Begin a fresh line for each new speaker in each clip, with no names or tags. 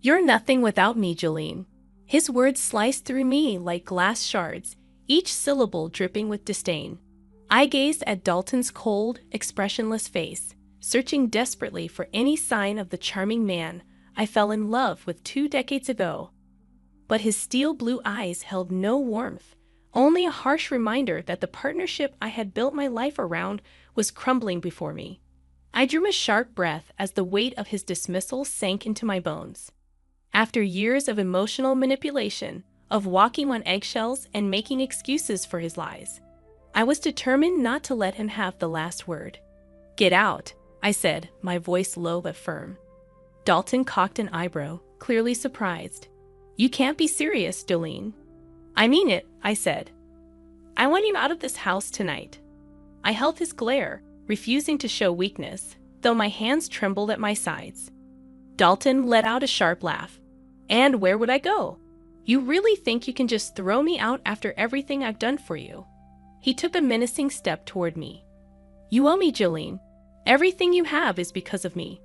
You're nothing without me, Jolene. His words sliced through me like glass shards, each syllable dripping with disdain. I gazed at Dalton's cold, expressionless face, searching desperately for any sign of the charming man I fell in love with 2 decades ago. But his steel blue eyes held no warmth, only a harsh reminder that the partnership I had built my life around was crumbling before me. I drew a sharp breath as the weight of his dismissal sank into my bones. After years of emotional manipulation, of walking on eggshells and making excuses for his lies, I was determined not to let him have the last word. "Get out," I said, my voice low but firm. Dalton cocked an eyebrow, clearly surprised. "You can't be serious, Jolene." "I mean it," I said. "I want you out of this house tonight." I held his glare, refusing to show weakness, though my hands trembled at my sides. Dalton let out a sharp laugh. "And where would I go? You really think you can just throw me out after everything I've done for you?" He took a menacing step toward me. "You owe me, Jolene. Everything you have is because of me."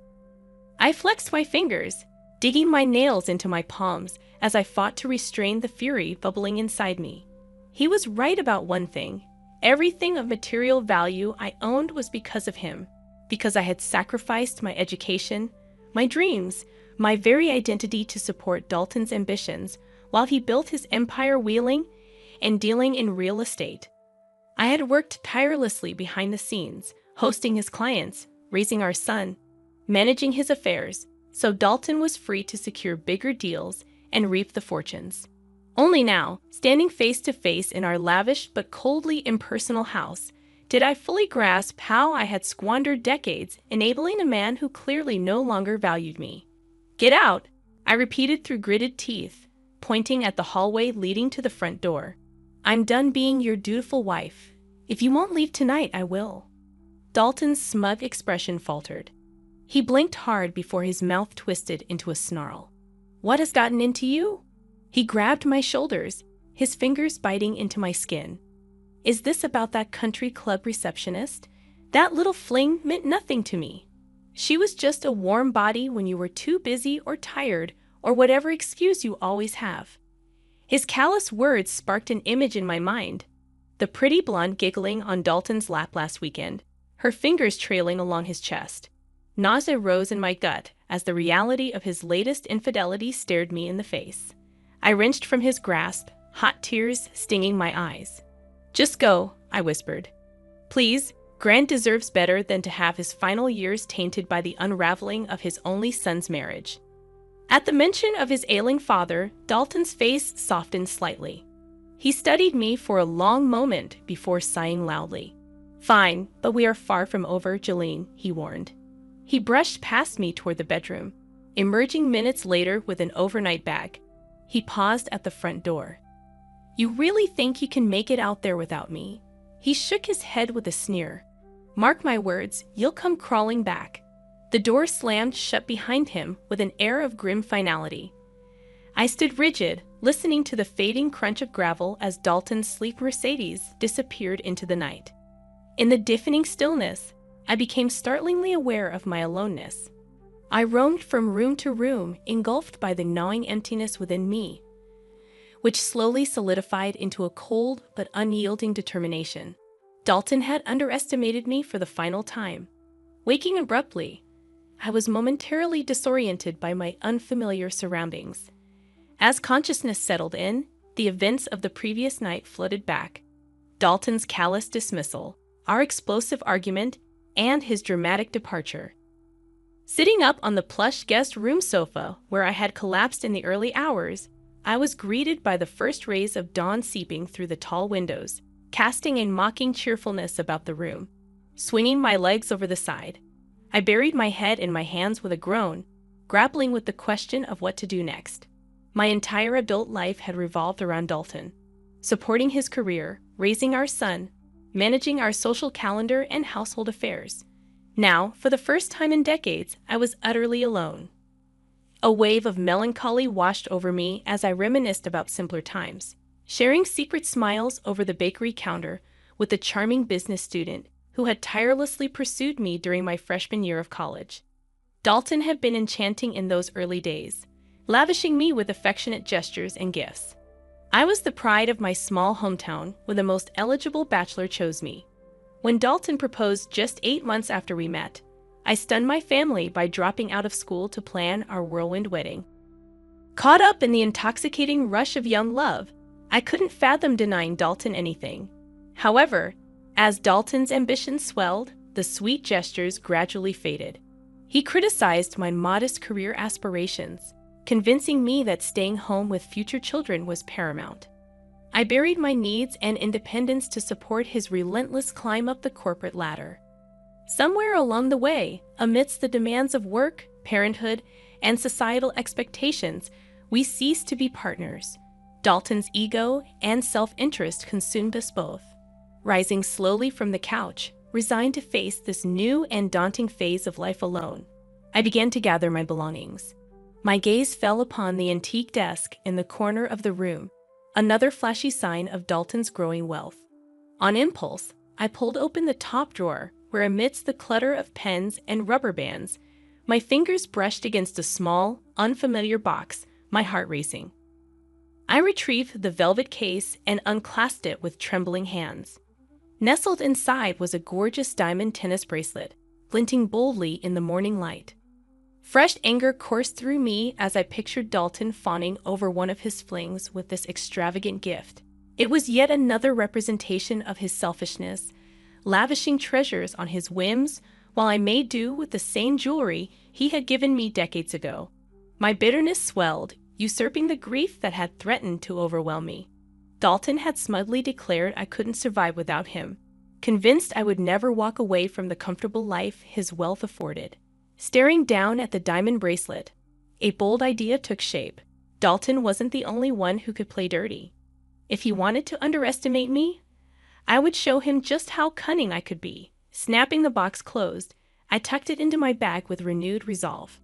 I flexed my fingers, digging my nails into my palms as I fought to restrain the fury bubbling inside me. He was right about one thing. Everything of material value I owned was because of him, because I had sacrificed my education, my dreams, my very identity to support Dalton's ambitions while he built his empire wheeling and dealing in real estate. I had worked tirelessly behind the scenes, hosting his clients, raising our son, managing his affairs, so Dalton was free to secure bigger deals and reap the fortunes. Only now, standing face to face in our lavish but coldly impersonal house, did I fully grasp how I had squandered decades enabling a man who clearly no longer valued me. "Get out," I repeated through gritted teeth, pointing at the hallway leading to the front door. "I'm done being your dutiful wife. If you won't leave tonight, I will." Dalton's smug expression faltered. He blinked hard before his mouth twisted into a snarl. "What has gotten into you?" He grabbed my shoulders, his fingers biting into my skin. "Is this about that country club receptionist? That little fling meant nothing to me. She was just a warm body when you were too busy or tired or whatever excuse you always have." His callous words sparked an image in my mind. The pretty blonde giggling on Dalton's lap last weekend, her fingers trailing along his chest. Nausea rose in my gut as the reality of his latest infidelity stared me in the face. I wrenched from his grasp, hot tears stinging my eyes. "Just go," I whispered. "Please, Grant deserves better than to have his final years tainted by the unraveling of his only son's marriage." At the mention of his ailing father, Dalton's face softened slightly. He studied me for a long moment before sighing loudly. "Fine, but we are far from over, Jolene," he warned. He brushed past me toward the bedroom, emerging minutes later with an overnight bag. He paused at the front door. "You really think you can make it out there without me?" He shook his head with a sneer. "Mark my words, you'll come crawling back." The door slammed shut behind him with an air of grim finality. I stood rigid, listening to the fading crunch of gravel as Dalton's sleek Mercedes disappeared into the night. In the deafening stillness, I became startlingly aware of my aloneness. I roamed from room to room, engulfed by the gnawing emptiness within me, which slowly solidified into a cold but unyielding determination. Dalton had underestimated me for the final time. Waking abruptly, I was momentarily disoriented by my unfamiliar surroundings. As consciousness settled in, the events of the previous night flooded back. Dalton's callous dismissal, our explosive argument, and his dramatic departure. Sitting up on the plush guest room sofa where I had collapsed in the early hours, I was greeted by the first rays of dawn seeping through the tall windows, casting a mocking cheerfulness about the room. Swinging my legs over the side, I buried my head in my hands with a groan, grappling with the question of what to do next. My entire adult life had revolved around Dalton, supporting his career, raising our son, managing our social calendar and household affairs. Now, for the first time in decades, I was utterly alone. A wave of melancholy washed over me as I reminisced about simpler times, sharing secret smiles over the bakery counter with the charming business student who had tirelessly pursued me during my freshman year of college. Dalton had been enchanting in those early days, lavishing me with affectionate gestures and gifts. I was the pride of my small hometown when the most eligible bachelor chose me. When Dalton proposed just 8 months after we met, I stunned my family by dropping out of school to plan our whirlwind wedding. Caught up in the intoxicating rush of young love, I couldn't fathom denying Dalton anything. However, as Dalton's ambitions swelled, the sweet gestures gradually faded. He criticized my modest career aspirations, convincing me that staying home with future children was paramount. I buried my needs and independence to support his relentless climb up the corporate ladder. Somewhere along the way, amidst the demands of work, parenthood, and societal expectations, we ceased to be partners. Dalton's ego and self-interest consumed us both. Rising slowly from the couch, resigned to face this new and daunting phase of life alone, I began to gather my belongings. My gaze fell upon the antique desk in the corner of the room, another flashy sign of Dalton's growing wealth. On impulse, I pulled open the top drawer, where amidst the clutter of pens and rubber bands, my fingers brushed against a small, unfamiliar box, my heart racing. I retrieved the velvet case and unclasped it with trembling hands. Nestled inside was a gorgeous diamond tennis bracelet, glinting boldly in the morning light. Fresh anger coursed through me as I pictured Dalton fawning over one of his flings with this extravagant gift. It was yet another representation of his selfishness, lavishing treasures on his whims while I made do with the same jewelry he had given me decades ago. My bitterness swelled, usurping the grief that had threatened to overwhelm me. Dalton had smugly declared I couldn't survive without him, convinced I would never walk away from the comfortable life his wealth afforded. Staring down at the diamond bracelet, a bold idea took shape. Dalton wasn't the only one who could play dirty. If he wanted to underestimate me, I would show him just how cunning I could be. Snapping the box closed, I tucked it into my bag with renewed resolve.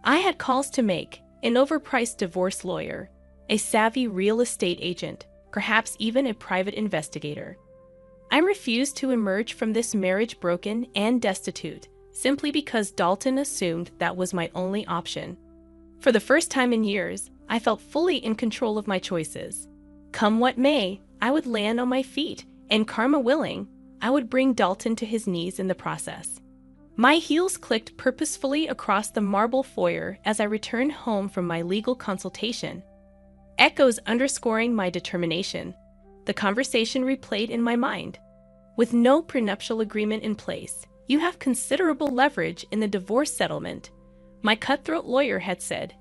I had calls to make: an overpriced divorce lawyer, a savvy real estate agent, perhaps even a private investigator. I refused to emerge from this marriage broken and destitute, simply because Dalton assumed that was my only option. For the first time in years, I felt fully in control of my choices. Come what may, I would land on my feet, and karma willing, I would bring Dalton to his knees in the process. My heels clicked purposefully across the marble foyer as I returned home from my legal consultation, echoes underscoring my determination. The conversation replayed in my mind. With no prenuptial agreement in place, you have considerable leverage in the divorce settlement, my cutthroat lawyer had said,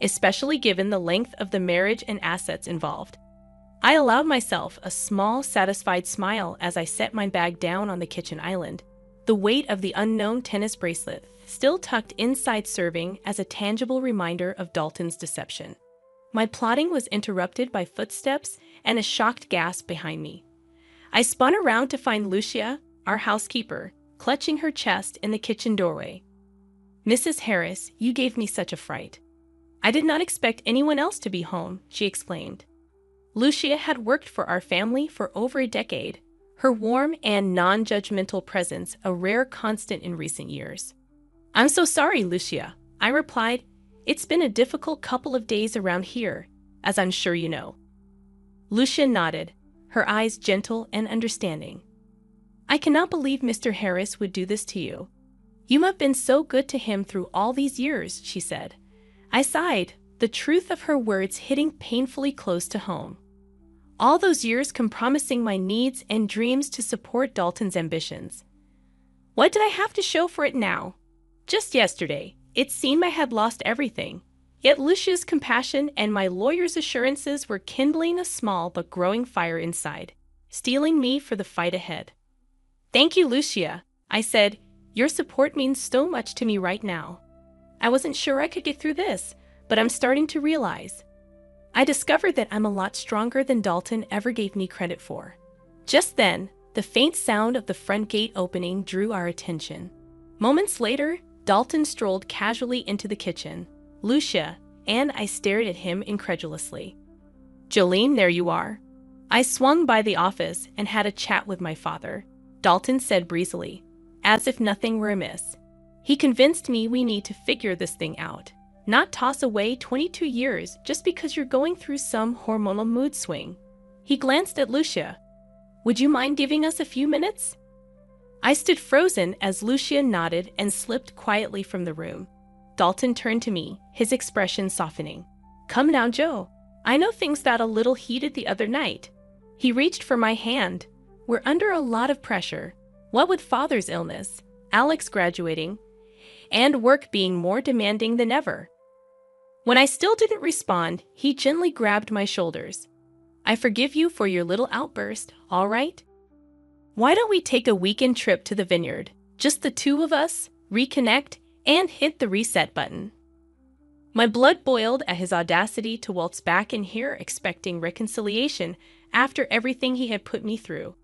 especially given the length of the marriage and assets involved. I allowed myself a small, satisfied smile as I set my bag down on the kitchen island, the weight of the unknown tennis bracelet still tucked inside serving as a tangible reminder of Dalton's deception. My plotting was interrupted by footsteps and a shocked gasp behind me. I spun around to find Lucia, our housekeeper, clutching her chest in the kitchen doorway. "Mrs. Harris, you gave me such a fright. I did not expect anyone else to be home," she exclaimed. Lucia had worked for our family for over a decade, her warm and non-judgmental presence a rare constant in recent years. "I'm so sorry, Lucia," I replied. "It's been a difficult couple of days around here, as I'm sure you know." Lucia nodded, her eyes gentle and understanding. "I cannot believe Mr. Harris would do this to you. You have been so good to him through all these years," she said. I sighed, the truth of her words hitting painfully close to home. All those years compromising my needs and dreams to support Dalton's ambitions. What did I have to show for it now? Just yesterday, it seemed I had lost everything. Yet Lucia's compassion and my lawyer's assurances were kindling a small but growing fire inside, steeling me for the fight ahead. "Thank you, Lucia," I said. "Your support means so much to me right now. I wasn't sure I could get through this, but I'm starting to realize. I discovered that I'm a lot stronger than Dalton ever gave me credit for." Just then, the faint sound of the front gate opening drew our attention. Moments later, Dalton strolled casually into the kitchen. Lucia and I stared at him incredulously. "Jolene, there you are." I swung by the office and had a chat with my father, Dalton said breezily, as if nothing were amiss. "He convinced me we need to figure this thing out. not toss away 22 years just because you're going through some hormonal mood swing. He glanced at Lucia. Would you mind giving us a few minutes? I stood frozen as Lucia nodded and slipped quietly from the room. Dalton turned to me, his expression softening. Come now, Joe. I know things got a little heated the other night. He reached for my hand. We're under a lot of pressure. What with father's illness, Alex graduating, and work being more demanding than ever. When I still didn't respond, he gently grabbed my shoulders. I forgive you for your little outburst, all right? Why don't we take a weekend trip to the vineyard? Just the two of us, reconnect, and hit the reset button. My blood boiled at his audacity to waltz back in here expecting reconciliation after everything he had put me through.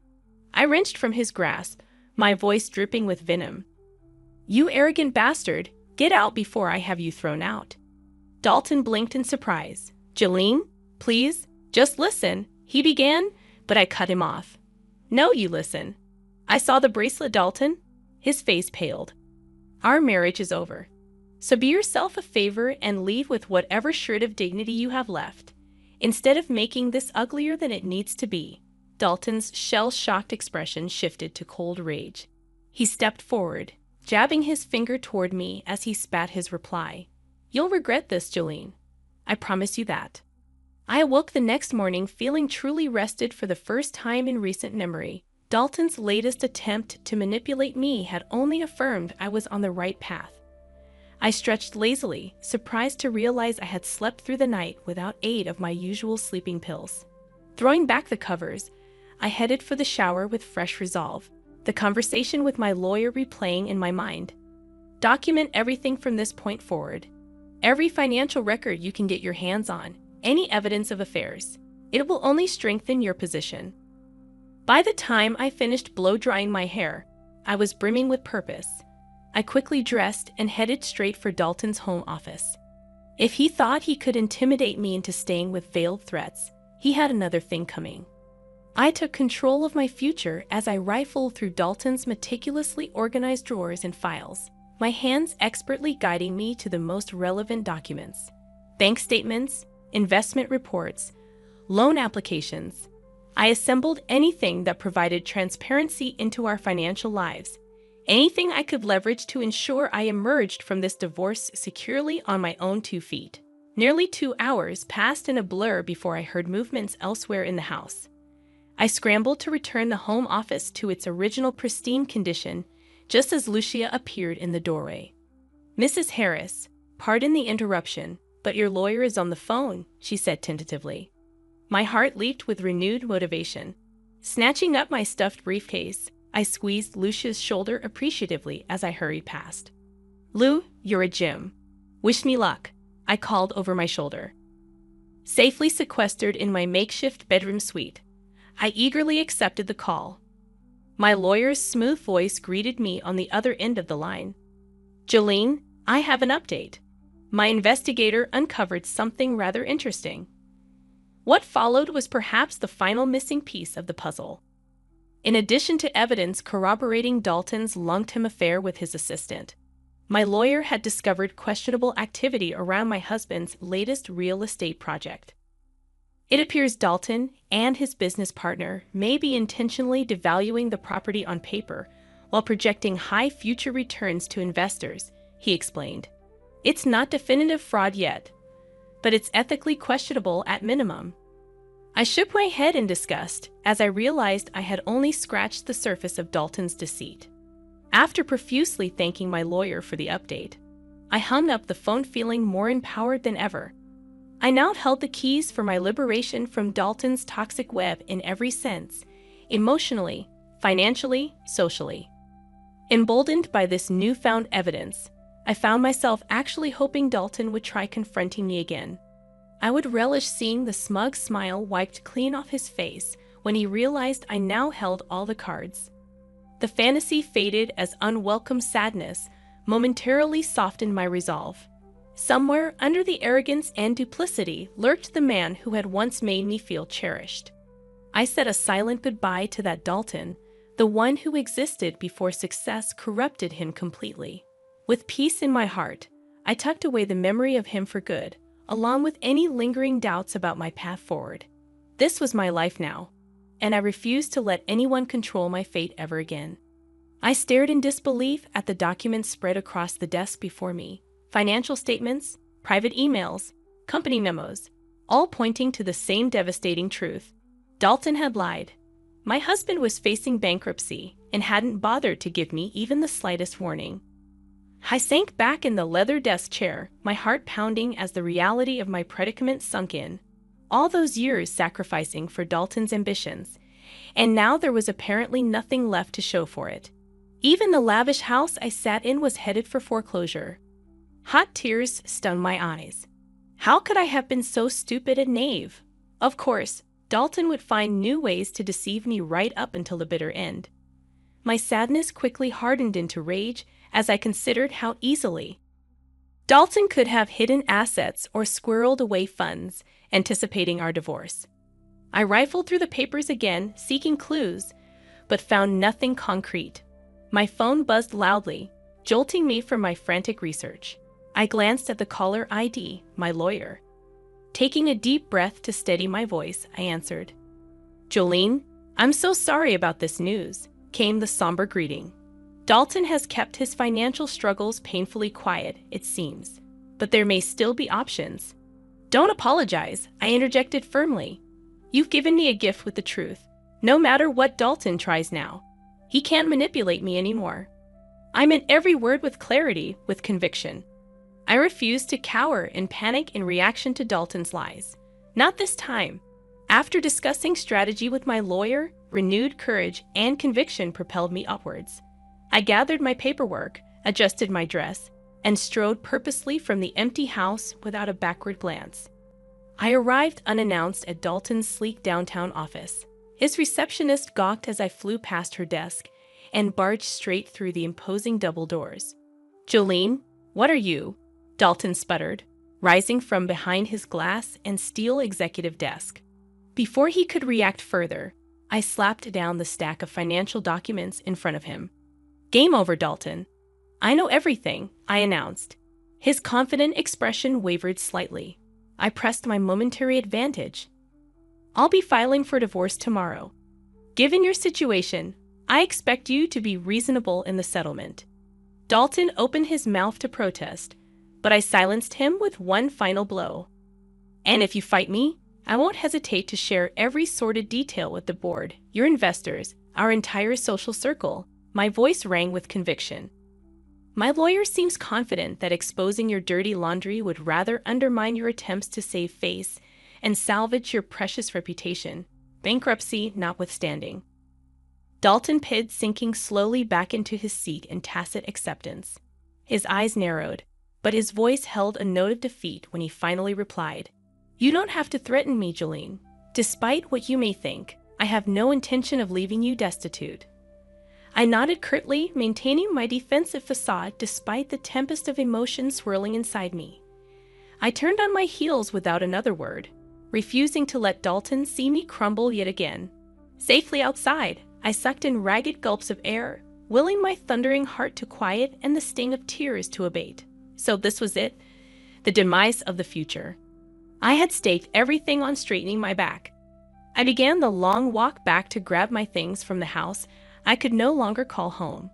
I wrenched from his grasp, my voice dripping with venom. You arrogant bastard, get out before I have you thrown out. Dalton blinked in surprise. Jolene, please, just listen, he began, but I cut him off. No, you listen. I saw the bracelet, Dalton. His face paled. Our marriage is over. So be yourself a favor and leave with whatever shred of dignity you have left, instead of making this uglier than it needs to be. Dalton's shell-shocked expression shifted to cold rage. He stepped forward, jabbing his finger toward me as he spat his reply. You'll regret this, Jolene. I promise you that. I awoke the next morning feeling truly rested for the first time in recent memory. Dalton's latest attempt to manipulate me had only affirmed I was on the right path. I stretched lazily, surprised to realize I had slept through the night without aid of my usual sleeping pills. Throwing back the covers, I headed for the shower with fresh resolve, the conversation with my lawyer replaying in my mind. Document everything from this point forward. Every financial record you can get your hands on, any evidence of affairs. It will only strengthen your position. By the time I finished blow-drying my hair, I was brimming with purpose. I quickly dressed and headed straight for Dalton's home office. If he thought he could intimidate me into staying with veiled threats, he had another thing coming. I took control of my future as I rifled through Dalton's meticulously organized drawers and files, my hands expertly guiding me to the most relevant documents. Bank statements, investment reports, loan applications. I assembled anything that provided transparency into our financial lives, anything I could leverage to ensure I emerged from this divorce securely on my own 2 feet. Nearly 2 hours passed in a blur before I heard movements elsewhere in the house. I scrambled to return the home office to its original pristine condition, just as Lucia appeared in the doorway. Mrs. Harris, pardon the interruption, but your lawyer is on the phone, she said tentatively. My heart leaped with renewed motivation. Snatching up my stuffed briefcase, I squeezed Lucia's shoulder appreciatively as I hurried past. Lou, you're a gem. Wish me luck, I called over my shoulder. Safely sequestered in my makeshift bedroom suite, I eagerly accepted the call. My lawyer's smooth voice greeted me on the other end of the line. Jolene, I have an update. My investigator uncovered something rather interesting. What followed was perhaps the final missing piece of the puzzle. In addition to evidence corroborating Dalton's long-term affair with his assistant, my lawyer had discovered questionable activity around my husband's latest real estate project. It appears Dalton and his business partner may be intentionally devaluing the property on paper while projecting high future returns to investors, he explained. It's not definitive fraud yet, but it's ethically questionable at minimum. I shook my head in disgust as I realized I had only scratched the surface of Dalton's deceit. After profusely thanking my lawyer for the update, I hung up the phone feeling more empowered than ever. I now held the keys for my liberation from Dalton's toxic web in every sense, emotionally, financially, socially. Emboldened by this newfound evidence, I found myself actually hoping Dalton would try confronting me again. I would relish seeing the smug smile wiped clean off his face when he realized I now held all the cards. The fantasy faded as unwelcome sadness momentarily softened my resolve. Somewhere under the arrogance and duplicity lurked the man who had once made me feel cherished. I said a silent goodbye to that Dalton, the one who existed before success corrupted him completely. With peace in my heart, I tucked away the memory of him for good, along with any lingering doubts about my path forward. This was my life now, and I refused to let anyone control my fate ever again. I stared in disbelief at the documents spread across the desk before me. Financial statements, private emails, company memos, all pointing to the same devastating truth. Dalton had lied. My husband was facing bankruptcy and hadn't bothered to give me even the slightest warning. I sank back in the leather desk chair, my heart pounding as the reality of my predicament sunk in. All those years sacrificing for Dalton's ambitions, and now there was apparently nothing left to show for it. Even the lavish house I sat in was headed for foreclosure. Hot tears stung my eyes. How could I have been so stupid and naive? Of course, Dalton would find new ways to deceive me right up until the bitter end. My sadness quickly hardened into rage as I considered how easily Dalton could have hidden assets or squirreled away funds, anticipating our divorce. I rifled through the papers again, seeking clues, but found nothing concrete. My phone buzzed loudly, jolting me from my frantic research. I glanced at the caller ID, my lawyer. Taking a deep breath to steady my voice, I answered. "Jolene, I'm so sorry about this news," came the somber greeting. "Dalton has kept his financial struggles painfully quiet, it seems. But there may still be options." "Don't apologize," I interjected firmly. "You've given me a gift with the truth. No matter what Dalton tries now, he can't manipulate me anymore." I meant every word with clarity, with conviction. I refused to cower and panic in reaction to Dalton's lies. Not this time. After discussing strategy with my lawyer, renewed courage and conviction propelled me upwards. I gathered my paperwork, adjusted my dress, and strode purposely from the empty house without a backward glance. I arrived unannounced at Dalton's sleek downtown office. His receptionist gawked as I flew past her desk and barged straight through the imposing double doors. "Jolene, what are you?" Dalton sputtered, rising from behind his glass and steel executive desk. Before he could react further, I slapped down the stack of financial documents in front of him. "Game over, Dalton. I know everything," I announced. His confident expression wavered slightly. I pressed my momentary advantage. "I'll be filing for divorce tomorrow. Given your situation, I expect you to be reasonable in the settlement." Dalton opened his mouth to protest, but I silenced him with one final blow. "And if you fight me, I won't hesitate to share every sordid detail with the board, your investors, our entire social circle." My voice rang with conviction. "My lawyer seems confident that exposing your dirty laundry would rather undermine your attempts to save face and salvage your precious reputation, bankruptcy notwithstanding." Dalton pid, sinking slowly back into his seat in tacit acceptance. His eyes narrowed, but his voice held a note of defeat when he finally replied, "You don't have to threaten me, Jolene. Despite what you may think, I have no intention of leaving you destitute." I nodded curtly, maintaining my defensive facade despite the tempest of emotions swirling inside me. I turned on my heels without another word, refusing to let Dalton see me crumble yet again. Safely outside, I sucked in ragged gulps of air, willing my thundering heart to quiet and the sting of tears to abate. So this was it, the demise of the future. I had staked everything on straightening my back. I began the long walk back to grab my things from the house I could no longer call home.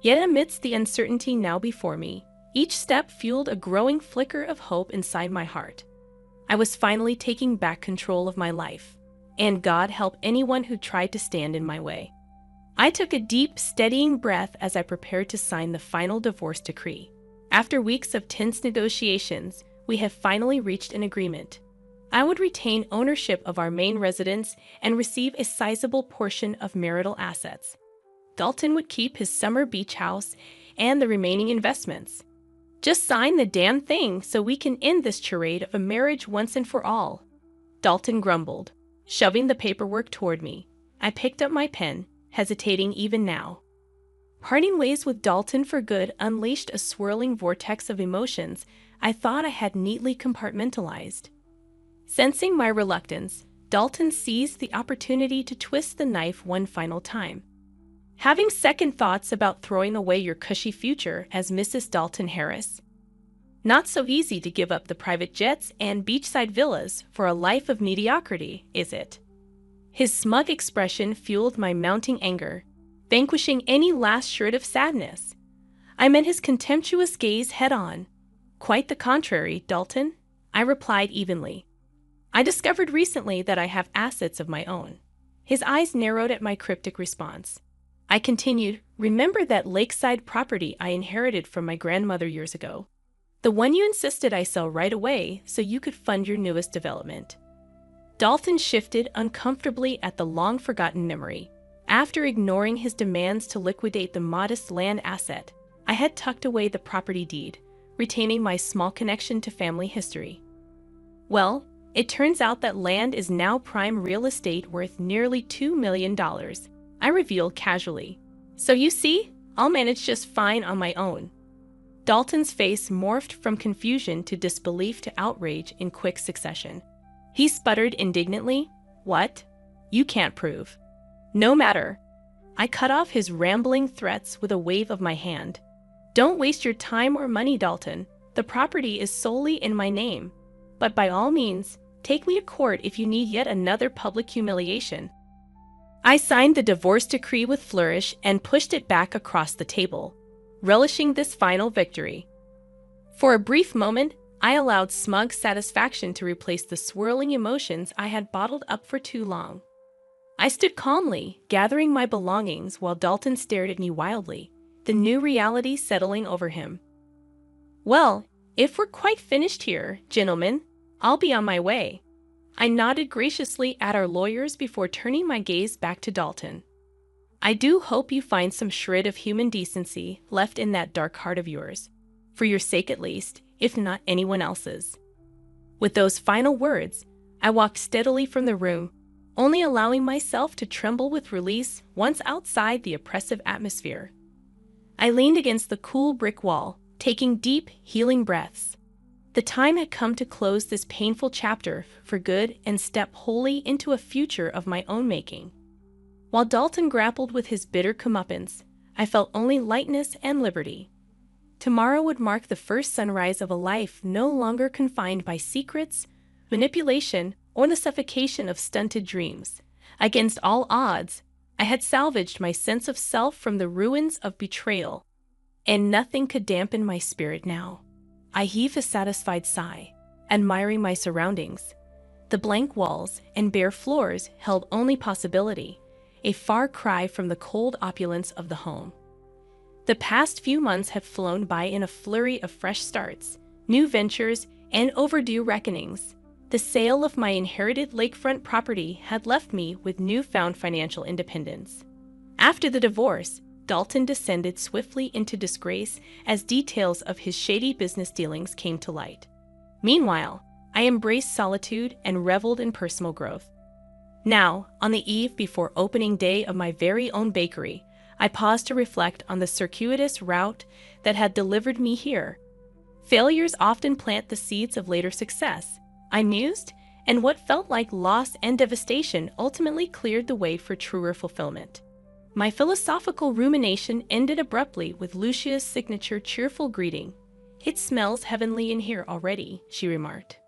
Yet amidst the uncertainty now before me, each step fueled a growing flicker of hope inside my heart. I was finally taking back control of my life, and God help anyone who tried to stand in my way. I took a deep, steadying breath as I prepared to sign the final divorce decree. After weeks of tense negotiations, we have finally reached an agreement. I would retain ownership of our main residence and receive a sizable portion of marital assets. Dalton would keep his summer beach house and the remaining investments. "Just sign the damn thing so we can end this charade of a marriage once and for all," Dalton grumbled, shoving the paperwork toward me. I picked up my pen, hesitating even now. Parting ways with Dalton for good unleashed a swirling vortex of emotions I thought I had neatly compartmentalized. Sensing my reluctance, Dalton seized the opportunity to twist the knife one final time. "Having second thoughts about throwing away your cushy future as Mrs. Dalton Harris?" Not so easy to give up the private jets and beachside villas for a life of mediocrity, is it? His smug expression fueled my mounting anger, vanquishing any last shred of sadness. I met his contemptuous gaze head-on. "Quite the contrary, Dalton," I replied evenly. "I discovered recently that I have assets of my own." His eyes narrowed at my cryptic response. I continued, "Remember that lakeside property I inherited from my grandmother years ago? The one you insisted I sell right away so you could fund your newest development." Dalton shifted uncomfortably at the long-forgotten memory. After ignoring his demands to liquidate the modest land asset, I had tucked away the property deed, retaining my small connection to family history. "Well, it turns out that land is now prime real estate worth nearly $2 million, I revealed casually. "So you see, I'll manage just fine on my own." Dalton's face morphed from confusion to disbelief to outrage in quick succession. He sputtered indignantly, "What? You can't prove." "No matter." I cut off his rambling threats with a wave of my hand. "Don't waste your time or money, Dalton. The property is solely in my name. But by all means, take me to court if you need yet another public humiliation." I signed the divorce decree with flourish and pushed it back across the table, relishing this final victory. For a brief moment, I allowed smug satisfaction to replace the swirling emotions I had bottled up for too long. I stood calmly, gathering my belongings while Dalton stared at me wildly, the new reality settling over him. "Well, if we're quite finished here, gentlemen, I'll be on my way." I nodded graciously at our lawyers before turning my gaze back to Dalton. "I do hope you find some shred of human decency left in that dark heart of yours, for your sake at least, if not anyone else's." With those final words, I walked steadily from the room, only allowing myself to tremble with release once outside the oppressive atmosphere. I leaned against the cool brick wall, taking deep, healing breaths. The time had come to close this painful chapter for good and step wholly into a future of my own making. While Dalton grappled with his bitter comeuppance, I felt only lightness and liberty. Tomorrow would mark the first sunrise of a life no longer confined by secrets, manipulation, or the suffocation of stunted dreams. Against all odds, I had salvaged my sense of self from the ruins of betrayal, and nothing could dampen my spirit now. I heaved a satisfied sigh, admiring my surroundings. The blank walls and bare floors held only possibility, a far cry from the cold opulence of the home. The past few months had flown by in a flurry of fresh starts, new ventures, and overdue reckonings. The sale of my inherited lakefront property had left me with newfound financial independence. After the divorce, Dalton descended swiftly into disgrace as details of his shady business dealings came to light. Meanwhile, I embraced solitude and reveled in personal growth. Now, on the eve before opening day of my very own bakery, I paused to reflect on the circuitous route that had delivered me here. Failures often plant the seeds of later success, I mused, and what felt like loss and devastation ultimately cleared the way for truer fulfillment. My philosophical rumination ended abruptly with Lucia's signature cheerful greeting. "It smells heavenly in here already," she remarked.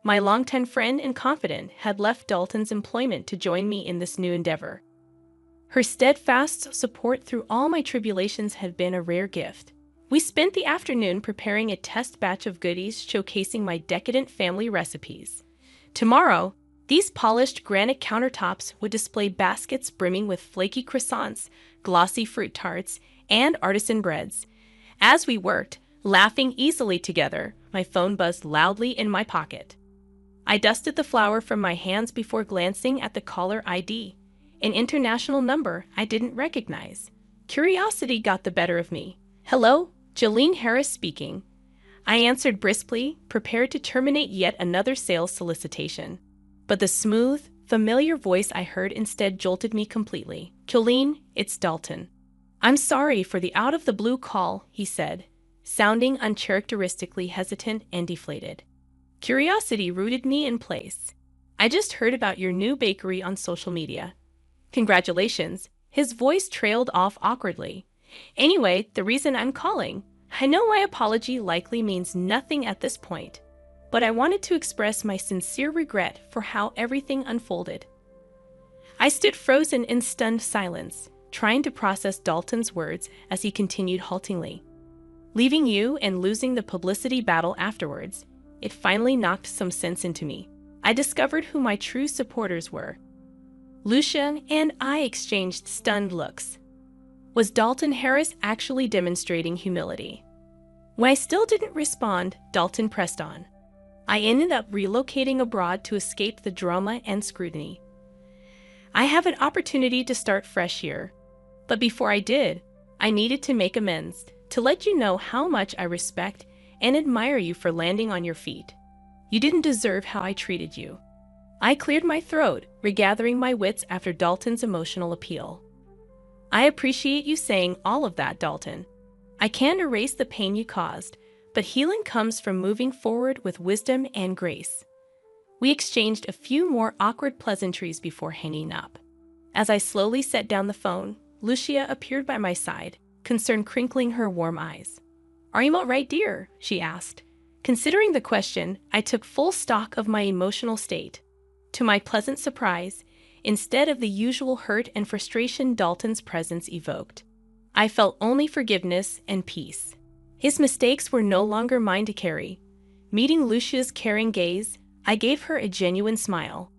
My longtime friend and confidant had left Dalton's employment to join me in this new endeavor. Her steadfast support through all my tribulations had been a rare gift. We spent the afternoon preparing a test batch of goodies showcasing my decadent family recipes. Tomorrow, these polished granite countertops would display baskets brimming with flaky croissants, glossy fruit tarts, and artisan breads. As we worked, laughing easily together, my phone buzzed loudly in my pocket. I dusted the flour from my hands before glancing at the caller ID, an international number I didn't recognize. Curiosity got the better of me. "Hello, Jolene Harris speaking." I answered briskly, prepared to terminate yet another sales solicitation. But the smooth, familiar voice I heard instead jolted me completely. "Jolene, it's Dalton." "I'm sorry for the out-of-the-blue call," he said, sounding uncharacteristically hesitant and deflated. Curiosity rooted me in place. "I just heard about your new bakery on social media." "Congratulations." His voice trailed off awkwardly. "Anyway, the reason I'm calling, I know my apology likely means nothing at this point, but I wanted to express my sincere regret for how everything unfolded. I stood frozen in stunned silence, trying to process Dalton's words as he continued haltingly. Leaving you and losing the publicity battle afterwards, it finally knocked some sense into me. I discovered who my true supporters were. Lucia and I exchanged stunned looks. Was Dalton Harris actually demonstrating humility? When I still didn't respond, Dalton pressed on. I ended up relocating abroad to escape the drama and scrutiny. I have an opportunity to start fresh here, but before I did, I needed to make amends, to let you know how much I respect and admire you for landing on your feet. You didn't deserve how I treated you. I cleared my throat, regathering my wits after Dalton's emotional appeal. I appreciate you saying all of that, Dalton. I can't erase the pain you caused, but healing comes from moving forward with wisdom and grace. We exchanged a few more awkward pleasantries before hanging up. As I slowly set down the phone, Lucia appeared by my side, concern crinkling her warm eyes. "Are you all right, dear?" she asked. Considering the question, I took full stock of my emotional state. To my pleasant surprise, instead of the usual hurt and frustration Dalton's presence evoked, I felt only forgiveness and peace. His mistakes were no longer mine to carry. Meeting Lucia's caring gaze, I gave her a genuine smile.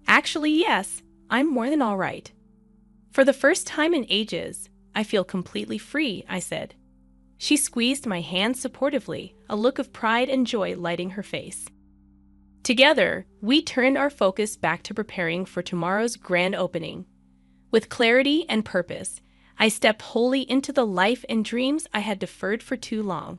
"Actually, yes, I'm more than all right. For the first time in ages, I feel completely free," I said. She squeezed my hand supportively, a look of pride and joy lighting her face. Together, we turned our focus back to preparing for tomorrow's grand opening. With clarity and purpose, I stepped wholly into the life and dreams I had deferred for too long.